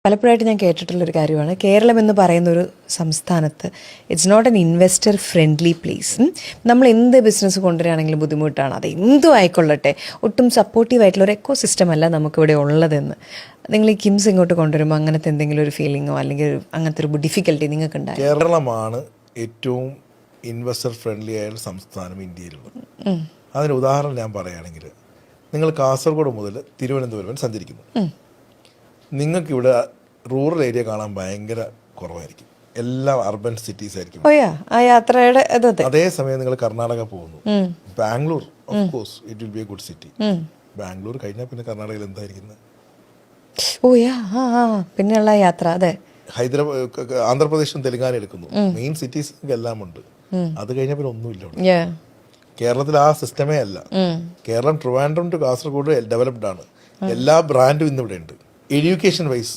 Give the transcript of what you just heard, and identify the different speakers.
Speaker 1: പലപ്പോഴായിട്ട് ഞാൻ കേട്ടിട്ടുള്ളൊരു കാര്യമാണ്, കേരളം എന്ന് പറയുന്നൊരു സംസ്ഥാനത്ത് it's not an investor friendly place. നമ്മൾ എന്ത് ബിസിനസ് കൊണ്ടുവരികയാണെങ്കിലും ബുദ്ധിമുട്ടാണ്, അത് എന്തും ആയിക്കൊള്ളട്ടെ. ഒട്ടും സപ്പോർട്ടീവ് ആയിട്ടുള്ള ഒരു എക്കോ സിസ്റ്റം അല്ല നമുക്കിവിടെ ഉള്ളതെന്ന്. നിങ്ങൾ ഈ കിംസ് ഇങ്ങോട്ട് കൊണ്ടുവരുമ്പോൾ അങ്ങനത്തെ എന്തെങ്കിലും ഒരു ഫീലിങ്ങോ അല്ലെങ്കിൽ അങ്ങനത്തെ ഒരു ഡിഫിക്കൽട്ടി നിങ്ങൾക്ക് ഉണ്ടായി?
Speaker 2: കേരളമാണ് ഏറ്റവും ഇൻവെസ്റ്റർ ഫ്രണ്ട്ലി ആയ സംസ്ഥാനം ഇന്ത്യയിലുള്ളത്. അതിന് ഉദാഹരണം ഞാൻ പറയുകയാണെങ്കിൽ, നിങ്ങൾ കാസർഗോഡ് മുതൽ തിരുവനന്തപുരം സഞ്ചരിക്കുന്നു, നിങ്ങൾക്കിവിടെ റൂറൽ ഏരിയ കാണാൻ ഭയങ്കര കുറവായിരിക്കും, എല്ലാം അർബൻ സിറ്റീസ് ആയിരിക്കും. അതേസമയം നിങ്ങൾ കർണാടക പോകുന്നു, Bangalore of course it will be A good city. Bangalore കഴിഞ്ഞാൽ പിന്നെ കർണാടകയിൽ എന്തായിരിക്കുന്നത്?
Speaker 1: പിന്നെയുള്ള യാത്ര. അതെ,
Speaker 2: ഹൈദരാബാദ്, ആന്ധ്രാപ്രദേശും തെലങ്കാന എടുക്കുന്നു, മെയിൻ സിറ്റീസ് എല്ലാം ഉണ്ട്. അത് കഴിഞ്ഞാൽ പിന്നെ ഒന്നുമില്ല. കേരളത്തിൽ ആ സിസ്റ്റമേ അല്ല. കേരളം ട്രിവാൻഡ്രം ടു കാസർഗോഡ് ഡെവലപ്ഡ് ആണ്. എല്ലാ ബ്രാൻഡും ഇന്നിവിടെ ഉണ്ട്. Education wise